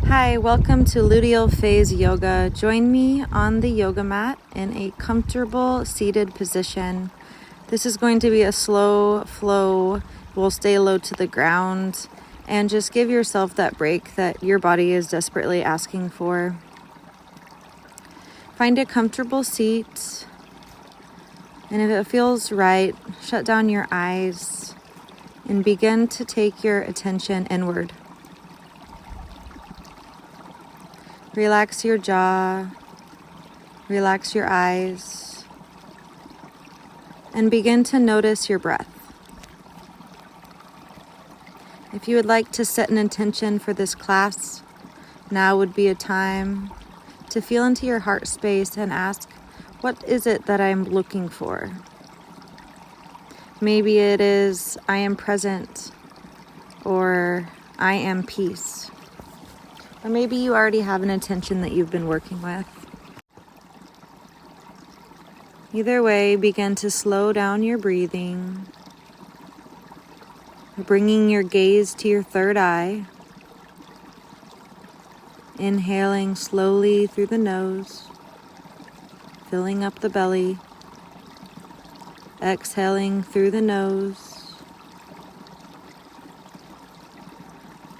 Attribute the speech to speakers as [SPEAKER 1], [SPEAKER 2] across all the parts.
[SPEAKER 1] Hi, welcome to Luteal phase yoga. Join me on the yoga mat in a comfortable seated position. This is going to be a slow flow. We'll stay low to the ground and just give yourself that break that your body is desperately asking for. Find a comfortable seat, and if it feels right, shut down your eyes and begin to take your attention inward. Relax your jaw, relax your eyes, and begin to notice your breath. If you would like to set an intention for this class, now would be a time to feel into your heart space and ask, what is it that I'm looking for? Maybe it is, I am present, or I am peace. Or maybe you already have an intention that you've been working with. Either way, begin to slow down your breathing, bringing your gaze to your third eye, inhaling slowly through the nose, filling up the belly, exhaling through the nose,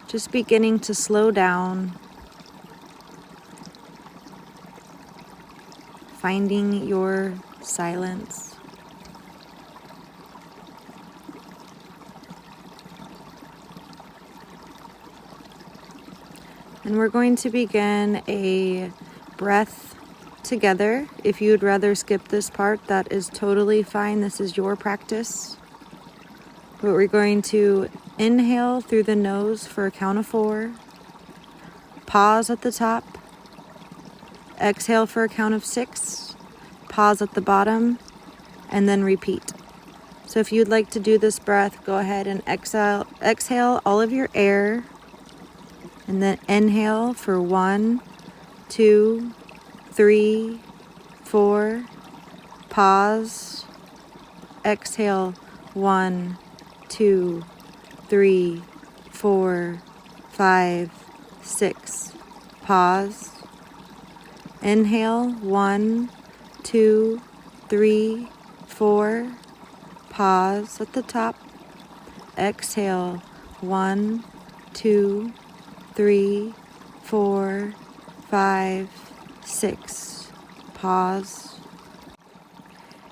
[SPEAKER 1] just beginning to slow down, finding your silence. And we're going to begin a breath together. If you would rather skip this part, that is totally fine. This is your practice. But we're going to inhale through the nose for a count of 4. Pause at the top. Exhale for a count of 6. Pause at the bottom. And then repeat. So if you'd like to do this breath, go ahead and exhale all of your air. And then inhale for 1, 2, 3, 4. Pause. Exhale 1, 2, 3, 4, 5, 6. Pause. Inhale 1, 2, 3, 4. Pause at the top. Exhale 1, 2, 3, 4, 5, 6. Pause.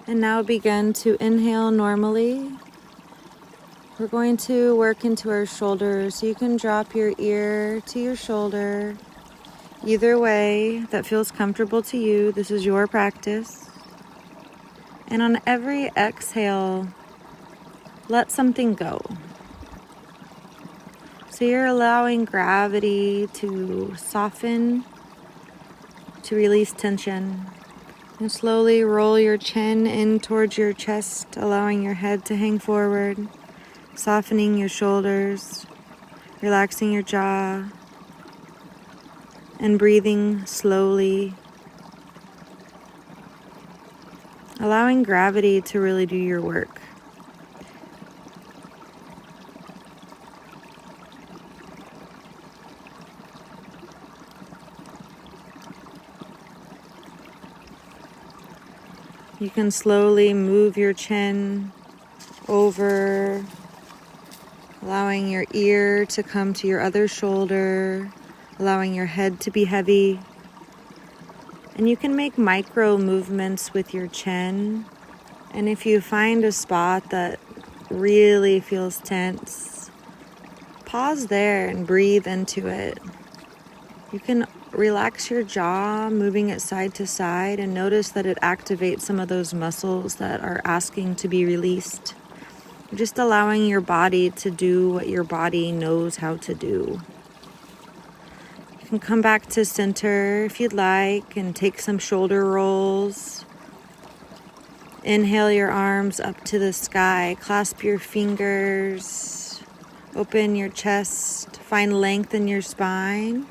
[SPEAKER 1] And now begin to inhale normally. We're going to work into our shoulders, so you can drop your ear to your shoulder. Either way that feels comfortable to you, this is your practice. And on every exhale, let something go. So you're allowing gravity to soften, to release tension. And slowly roll your chin in towards your chest, allowing your head to hang forward, softening your shoulders, relaxing your jaw, and breathing slowly. Allowing gravity to really do your work. You can slowly move your chin over, allowing your ear to come to your other shoulder, allowing your head to be heavy. And you can make micro movements with your chin. And if you find a spot that really feels tense, pause there and breathe into it. You can relax your jaw, moving it side to side, and notice that it activates some of those muscles that are asking to be released. You're just allowing your body to do what your body knows how to do. You can come back to center if you'd like and take some shoulder rolls. Inhale your arms up to the sky. Clasp your fingers. Open your chest. Find length in your spine.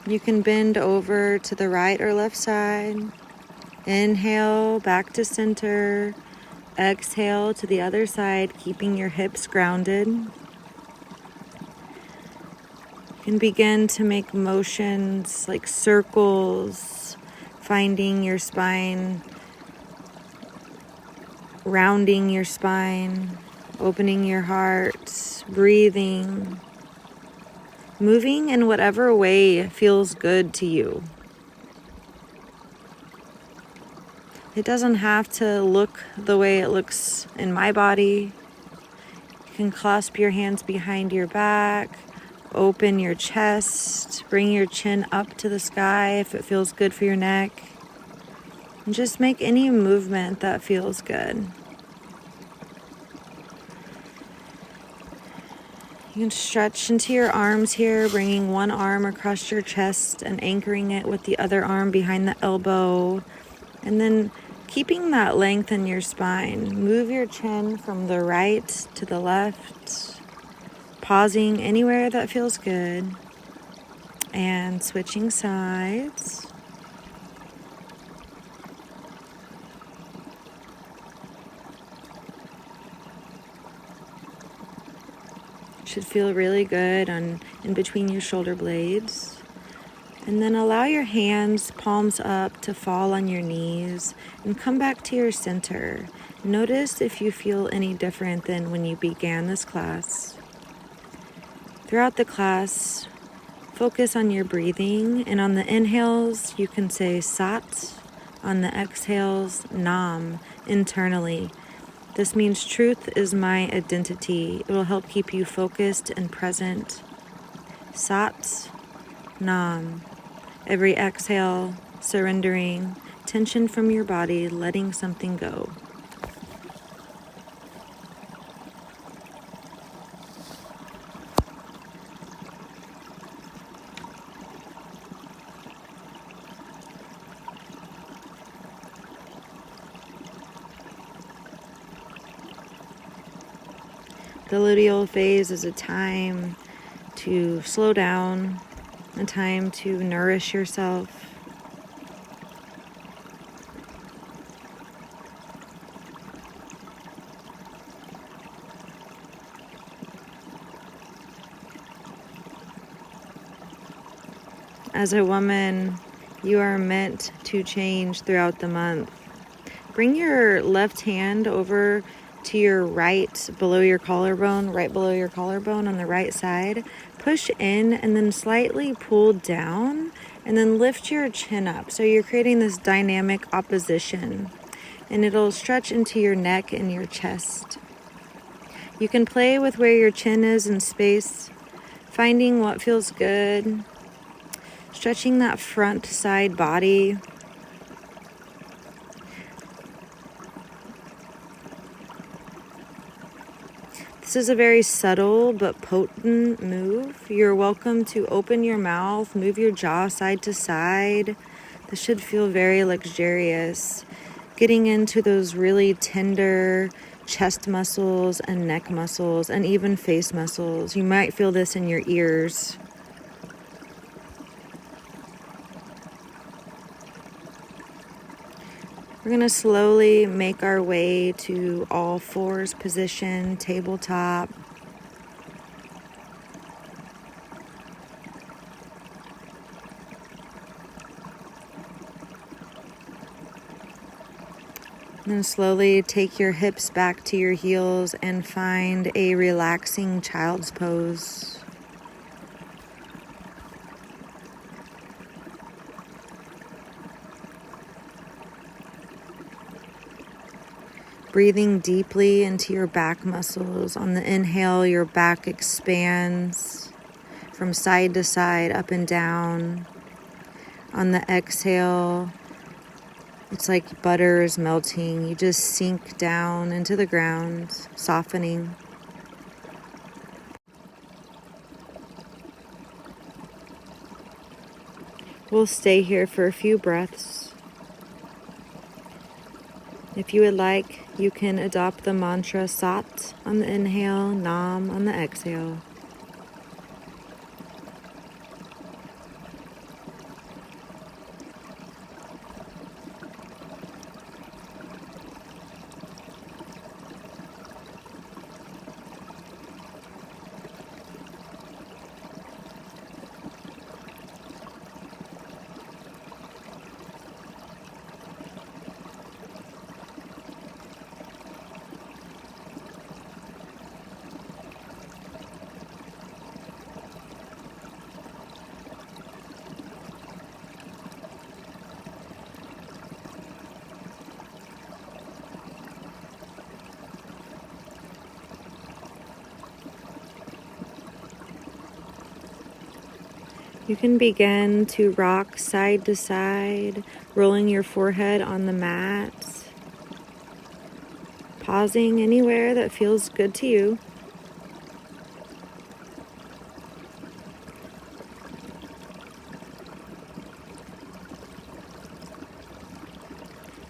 [SPEAKER 1] You can bend over to the right or left side. Inhale back to center. Exhale to the other side, keeping your hips grounded. You can begin to make motions like circles, finding your spine, rounding your spine, opening your heart, breathing, moving in whatever way feels good to you. It doesn't have to look the way it looks in my body. You can clasp your hands behind your back, open your chest, bring your chin up to the sky if it feels good for your neck, and just make any movement that feels good. You can stretch into your arms here, bringing one arm across your chest and anchoring it with the other arm behind the elbow. And then keeping that length in your spine. Move your chin from the right to the left, pausing anywhere that feels good, and switching sides. Should feel really good in between your shoulder blades. And then allow your hands, palms up, to fall on your knees and come back to your center. Notice if you feel any different than when you began this class. Throughout the class, focus on your breathing, and on the inhales, you can say Sat. On the exhales, Nam, internally. This means truth is my identity. It will help keep you focused and present. Sat, Nam. Every exhale, surrendering tension from your body, letting something go. The luteal phase is a time to slow down, a time to nourish yourself. As a woman, you are meant to change throughout the month. Bring your left hand over to your right, below your collarbone, right below your collarbone on the right side. Push in and then slightly pull down and then lift your chin up. So you're creating this dynamic opposition, and it'll stretch into your neck and your chest. You can play with where your chin is in space, finding what feels good, stretching that front side body. This is a very subtle but potent move. You're welcome to open your mouth, move your jaw side to side. This should feel very luxurious. Getting into those really tender chest muscles and neck muscles and even face muscles. You might feel this in your ears. We're going to slowly make our way to all fours position, tabletop. Then slowly take your hips back to your heels and find a relaxing child's pose. Breathing deeply into your back muscles. On the inhale, your back expands from side to side, up and down. On the exhale, it's like butter is melting. You just sink down into the ground, softening. We'll stay here for a few breaths. If you would like, you can adopt the mantra Sat on the inhale, Nam on the exhale. You can begin to rock side to side, rolling your forehead on the mat, pausing anywhere that feels good to you.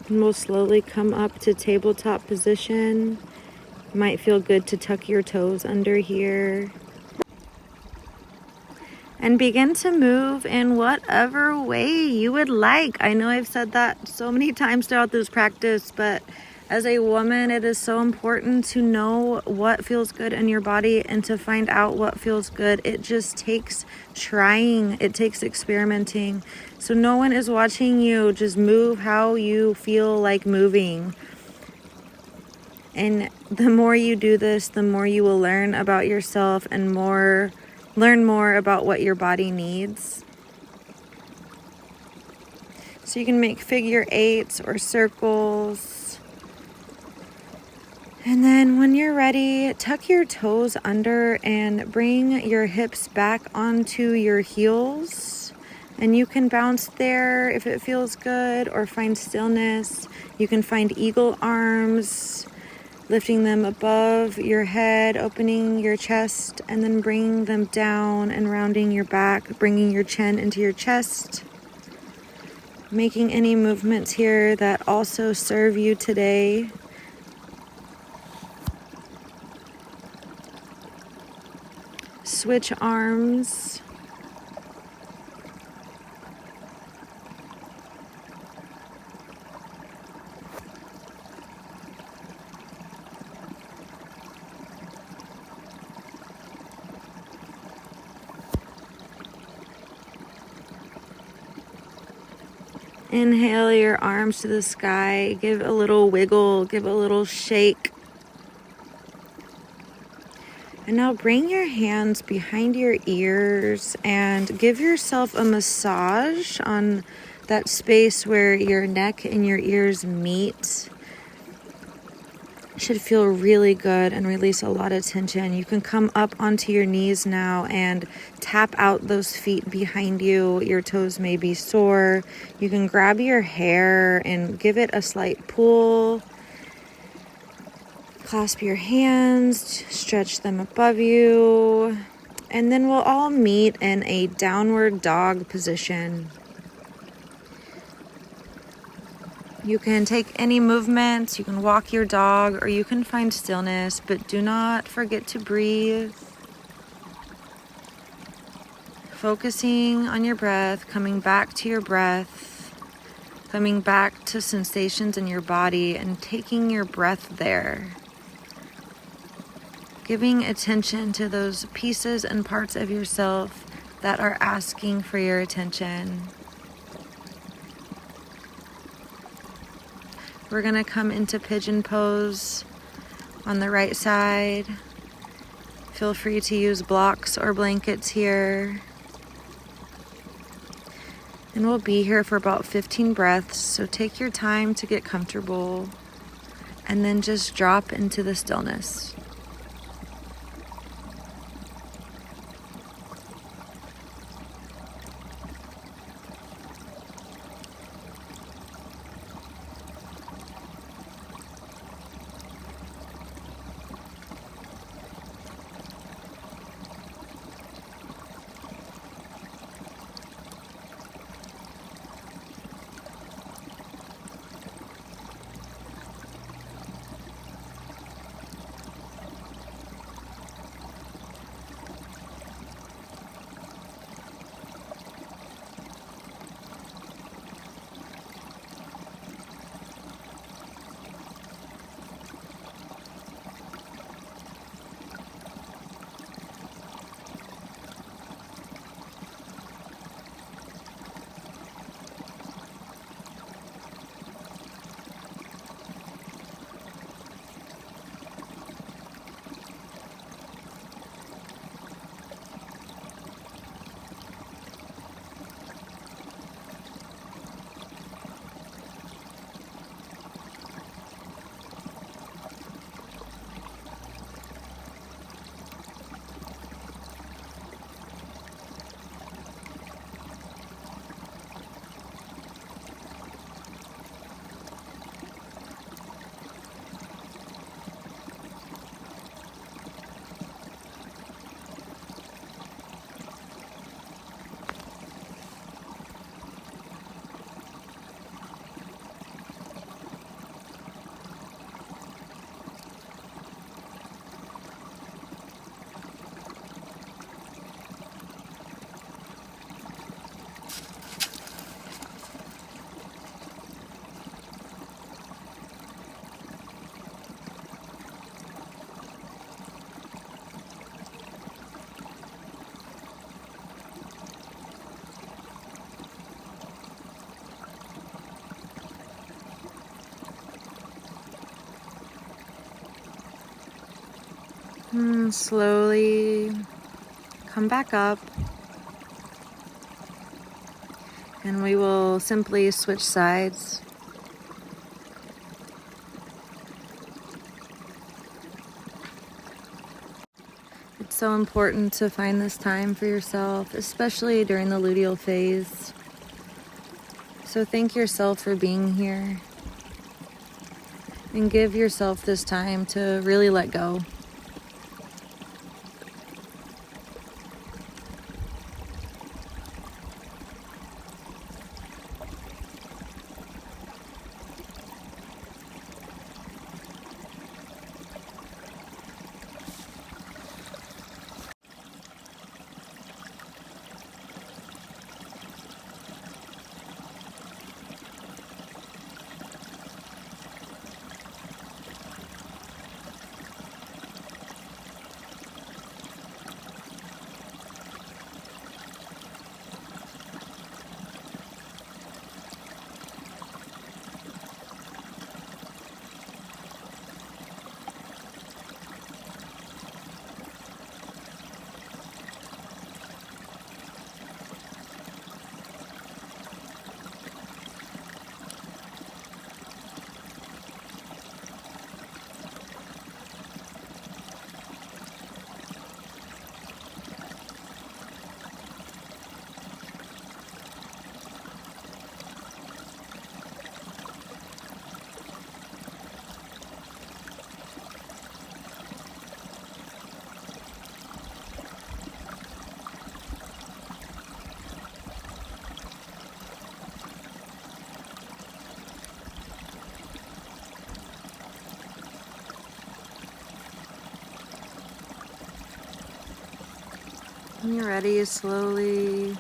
[SPEAKER 1] And we'll slowly come up to tabletop position. It might feel good to tuck your toes under here. And begin to move in whatever way you would like. I know I've said that so many times throughout this practice, but as a woman, it is so important to know what feels good in your body and to find out what feels good. It just takes trying. It takes experimenting. So no one is watching you. Just move how you feel like moving. And the more you do this, the more you will learn about yourself and learn more about what your body needs. So you can make figure eights or circles. And then when you're ready, tuck your toes under and bring your hips back onto your heels. And you can bounce there if it feels good, or find stillness. You can find eagle arms, lifting them above your head, opening your chest, and then bringing them down and rounding your back, bringing your chin into your chest. Making any movements here that also serve you today. Switch arms. Inhale your arms to the sky. Give a little wiggle. Give a little shake. And now bring your hands behind your ears and give yourself a massage on that space where your neck and your ears meet. Should feel really good and release a lot of tension. You can come up onto your knees now and tap out those feet behind you. Your toes may be sore. You can grab your hair and give it a slight pull. Clasp your hands, stretch them above you, and then we'll all meet in a downward dog position. You can take any movements, you can walk your dog, or you can find stillness, but do not forget to breathe. Focusing on your breath, coming back to your breath, coming back to sensations in your body and taking your breath there. Giving attention to those pieces and parts of yourself that are asking for your attention. We're going to come into pigeon pose on the right side. Feel free to use blocks or blankets here. And we'll be here for about 15 breaths, so take your time to get comfortable and then just drop into the stillness. And slowly come back up. And we will simply switch sides. It's so important to find this time for yourself, especially during the luteal phase. So thank yourself for being here. And give yourself this time to really let go. When you're ready, slowly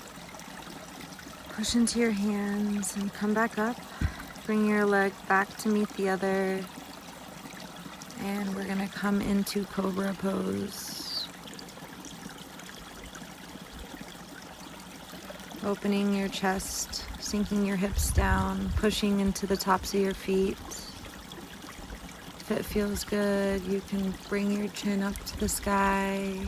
[SPEAKER 1] push into your hands and come back up. Bring your leg back to meet the other. And we're gonna come into cobra pose. Opening your chest, sinking your hips down, pushing into the tops of your feet. If it feels good, you can bring your chin up to the sky.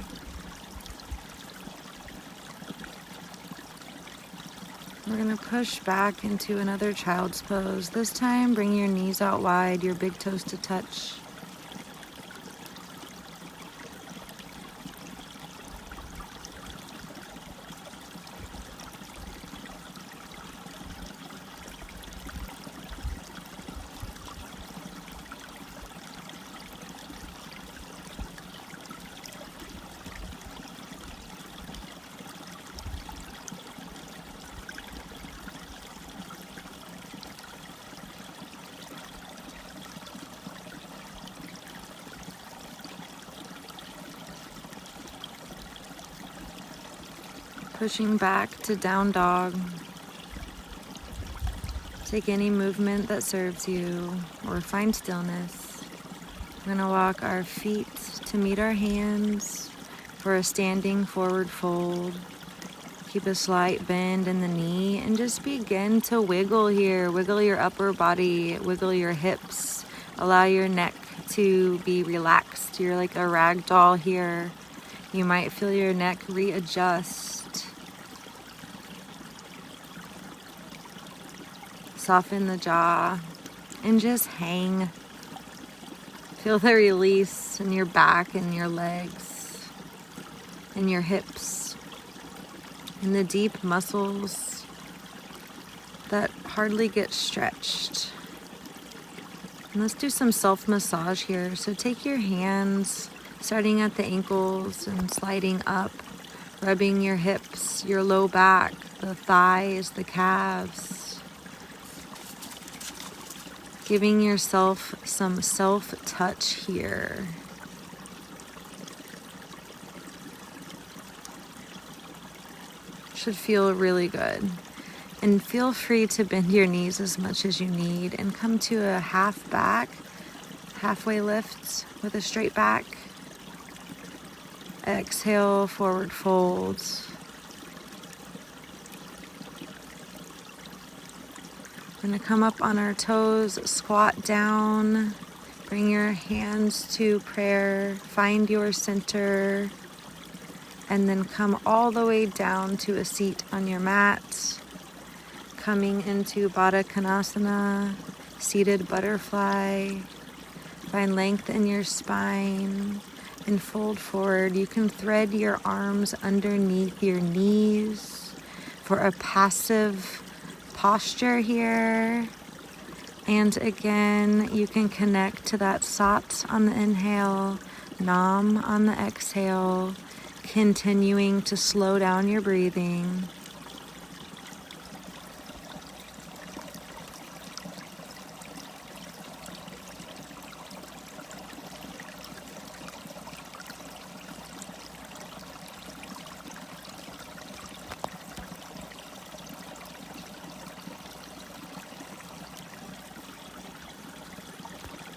[SPEAKER 1] We're gonna push back into another child's pose. This time, bring your knees out wide, your big toes to touch. Pushing back to down dog. Take any movement that serves you or find stillness. We're gonna walk our feet to meet our hands for a standing forward fold. Keep a slight bend in the knee and just begin to wiggle here. Wiggle your upper body, wiggle your hips. Allow your neck to be relaxed. You're like a rag doll here. You might feel your neck readjust. Soften the jaw and just hang. Feel the release in your back and your legs and your hips and the deep muscles that hardly get stretched. And let's do some self-massage here. So take your hands, starting at the ankles and sliding up, rubbing your hips, your low back, the thighs, the calves. Giving yourself some self-touch here. Should feel really good. And feel free to bend your knees as much as you need and come to a half back, halfway lift with a straight back. Exhale, forward fold. We're gonna come up on our toes, squat down, Bring your hands to prayer, find your center, and then come all the way down to a seat on your mat. Coming into Baddha Konasana, seated butterfly. Find length in your spine and fold forward. You can thread your arms underneath your knees for a passive posture here. And again, you can connect to that Sat on the inhale, Nam on the exhale, continuing to slow down your breathing.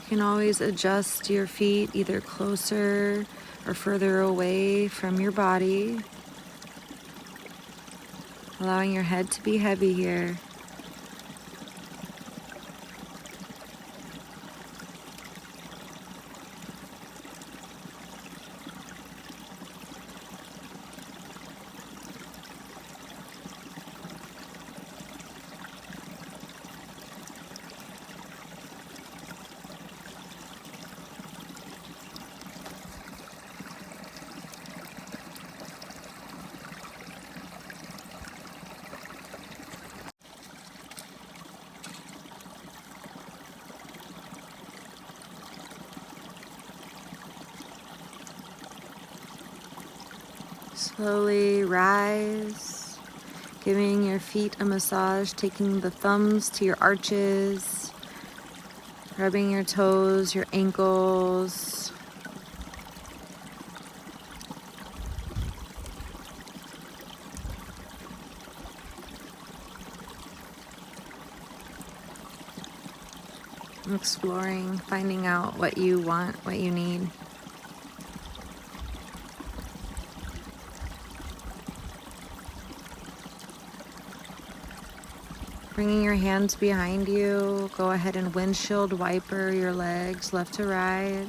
[SPEAKER 1] You can always adjust your feet either closer or further away from your body, allowing your head to be heavy here. Slowly rise, giving your feet a massage, taking the thumbs to your arches, rubbing your toes, your ankles. Exploring, finding out what you want, what you need. Bringing your hands behind you, go ahead and windshield wiper your legs left to right.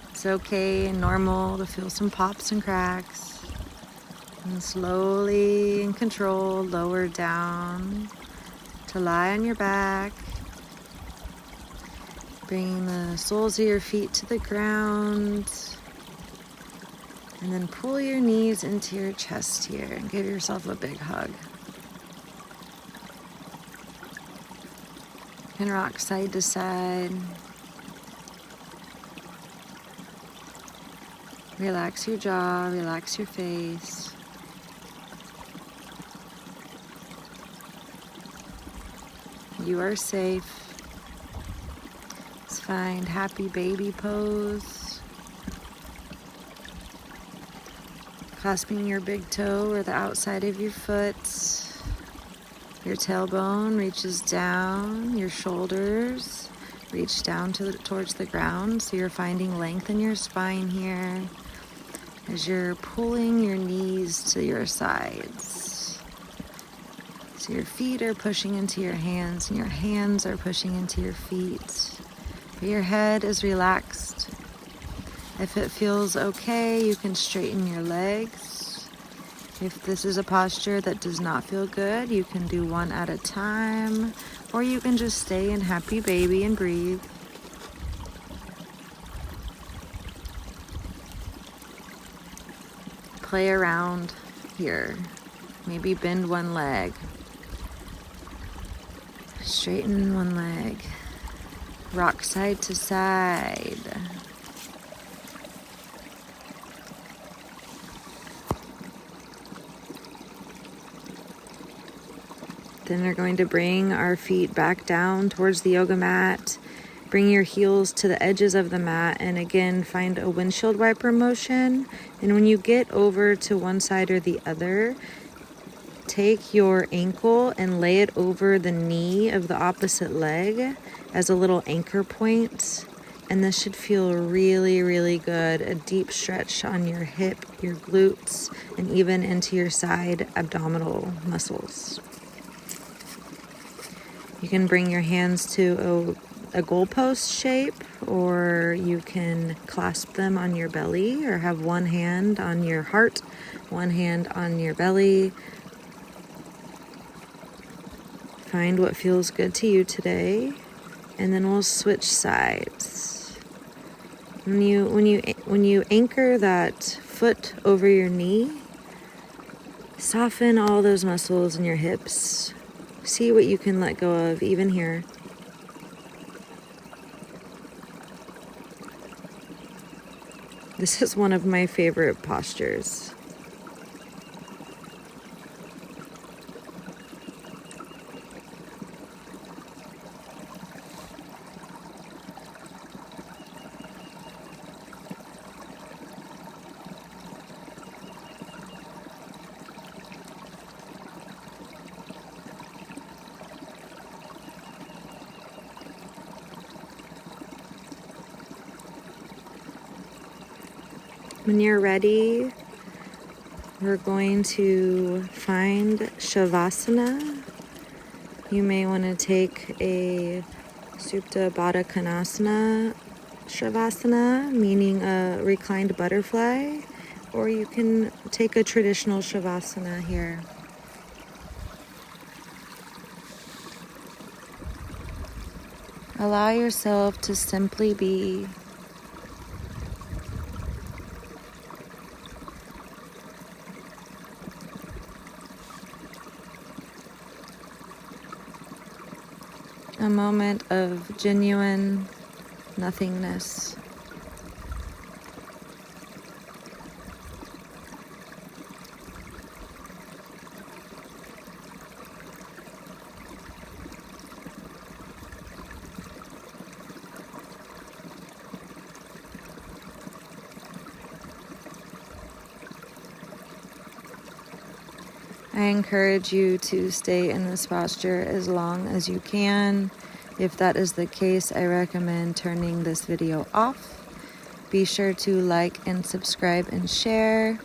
[SPEAKER 1] It's okay and normal to feel some pops and cracks. And slowly in control, lower down to lie on your back. Bringing the soles of your feet to the ground. And then pull your knees into your chest here and give yourself a big hug. And rock side to side. Relax your jaw, relax your face. You are safe. Let's find happy baby pose. Clasping your big toe or the outside of your foot. Your tailbone reaches down, your shoulders reach down towards the ground, so you're finding length in your spine here as you're pulling your knees to your sides. So your feet are pushing into your hands and your hands are pushing into your feet. But your head is relaxed. If it feels okay, you can straighten your legs. If this is a posture that does not feel good, you can do one at a time, or you can just stay in happy baby and breathe. Play around here. Maybe bend one leg. Straighten one leg. Rock side to side. Then we're going to bring our feet back down towards the yoga mat. Bring your heels to the edges of the mat and again find a windshield wiper motion. And when you get over to one side or the other, take your ankle and lay it over the knee of the opposite leg as a little anchor point. And this should feel really, really good. A deep stretch on your hip, your glutes, and even into your side abdominal muscles. You can bring your hands to a goalpost shape, or you can clasp them on your belly, or have one hand on your heart, one hand on your belly. Find what feels good to you today, and then we'll switch sides. When you anchor that foot over your knee, soften all those muscles in your hips. See what you can let go of, even here. This is one of my favorite postures. When you're ready, we're going to find Shavasana. You may want to take a Supta Baddha Konasana Shavasana, meaning a reclined butterfly, or you can take a traditional Shavasana here. Allow yourself to simply be. A moment of genuine nothingness. I encourage you to stay in this posture as long as you can. If that is the case, I recommend turning this video off. Be sure to like and subscribe and share.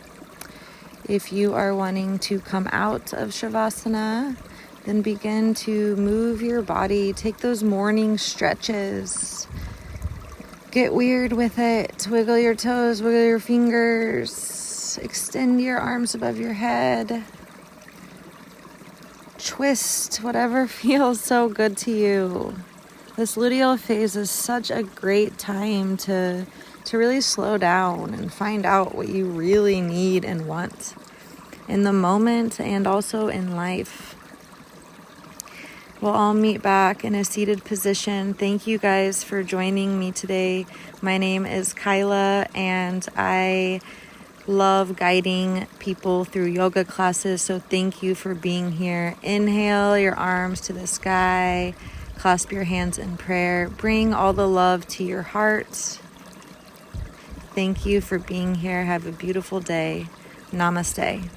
[SPEAKER 1] If you are wanting to come out of Shavasana, then begin to move your body. Take those morning stretches. Get weird with it. Wiggle your toes, wiggle your fingers. Extend your arms above your head. Twist, whatever feels so good to you. This luteal phase is such a great time to really slow down and find out what you really need and want in the moment and also in life. We'll all meet back in a seated position. Thank you guys for joining me today. My name is Kyla, and I love guiding people through yoga classes, so thank you for being here. Inhale your arms to the sky, clasp your hands in prayer, bring all the love to your heart. Thank you for being here. Have a beautiful day. Namaste.